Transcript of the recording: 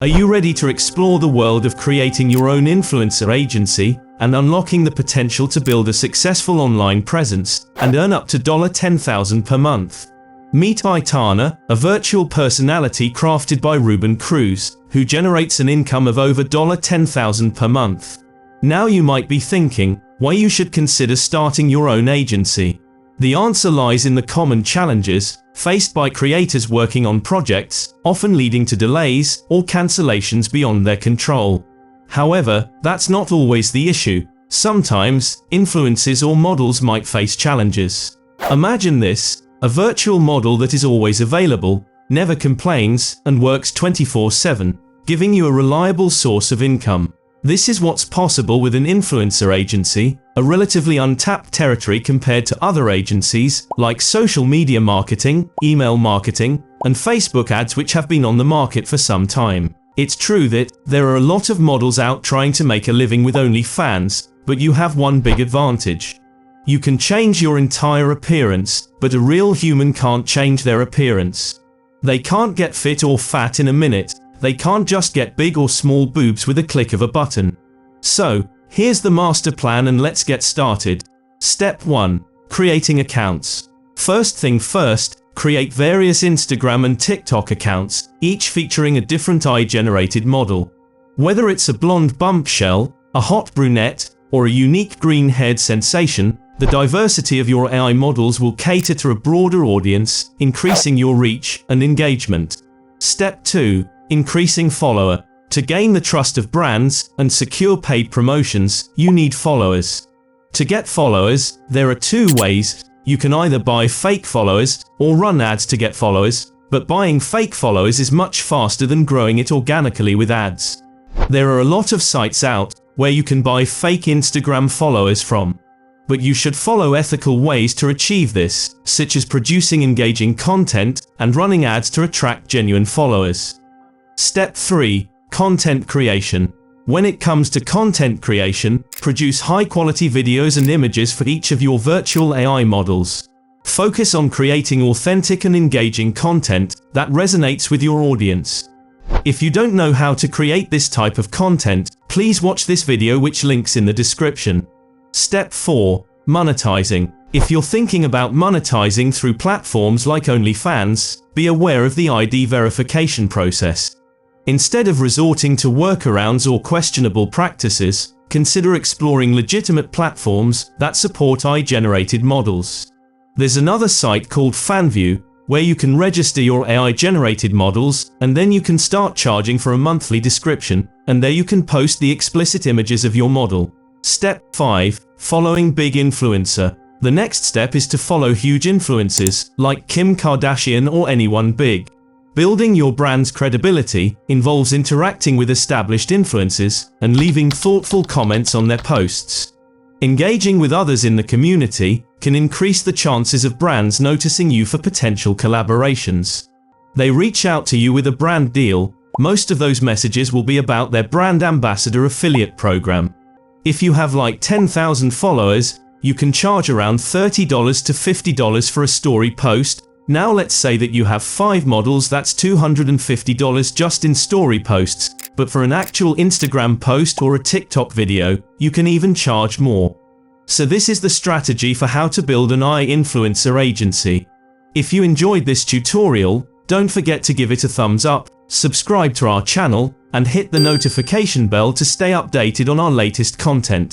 Are you ready to explore the world of creating your own influencer agency and unlocking the potential to build a successful online presence and earn up to $10,000 per month? Meet Aitana, a virtual personality crafted by Ruben Cruz, who generates an income of over $10,000 per month. Now you might be thinking, why you should consider starting your own agency. The answer lies in the common challenges faced by creators working on projects, often leading to delays or cancellations beyond their control. However, that's not always the issue. Sometimes, influencers or models might face challenges. Imagine this: a virtual model that is always available, never complains, and works 24/7, giving you a reliable source of income. This is what's possible with an influencer agency, a relatively untapped territory compared to other agencies like social media marketing, email marketing, and Facebook ads, which have been on the market for some time. It's true that there are a lot of models out trying to make a living with OnlyFans, but you have one big advantage. You can change your entire appearance, but a real human can't change their appearance. They can't get fit or fat in a minute. They can't just get big or small boobs with a click of a button. So, here's the master plan, and let's get started. Step 1. Creating accounts. First thing first, create various Instagram and TikTok accounts, each featuring a different AI-generated model. Whether it's a blonde bombshell, a hot brunette, or a unique green-haired sensation, the diversity of your AI models will cater to a broader audience, increasing your reach and engagement. Step 2. Increasing follower. To gain the trust of brands and secure paid promotions, you need followers. To get followers, there are two ways. You can either buy fake followers or run ads to get followers, but buying fake followers is much faster than growing it organically with ads. There are a lot of sites out where you can buy fake Instagram followers from. But you should follow ethical ways to achieve this, such as producing engaging content and running ads to attract genuine followers. Step 3. Content creation. When it comes to content creation, produce high-quality videos and images for each of your virtual AI models. Focus on creating authentic and engaging content that resonates with your audience. If you don't know how to create this type of content, please watch this video, which links in the description. Step 4. Monetizing. If you're thinking about monetizing through platforms like OnlyFans, be aware of the ID verification process. Instead of resorting to workarounds or questionable practices, consider exploring legitimate platforms that support AI-generated models. There's another site called FanView, where you can register your AI-generated models, and then you can start charging for a monthly description, and there you can post the explicit images of your model. Step 5. Following big influencer. The next step is to follow huge influencers, like Kim Kardashian or anyone big. Building your brand's credibility involves interacting with established influencers and leaving thoughtful comments on their posts. Engaging with others in the community can increase the chances of brands noticing you for potential collaborations. They reach out to you with a brand deal. Most of those messages will be about their brand ambassador affiliate program. If you have like 10,000 followers, you can charge around $30 to $50 for a story post. Now let's say that you have 5 models, that's $250 just in story posts, but for an actual Instagram post or a TikTok video, you can even charge more. So this is the strategy for how to build an AI influencer agency. If you enjoyed this tutorial, don't forget to give it a thumbs up, subscribe to our channel, and hit the notification bell to stay updated on our latest content.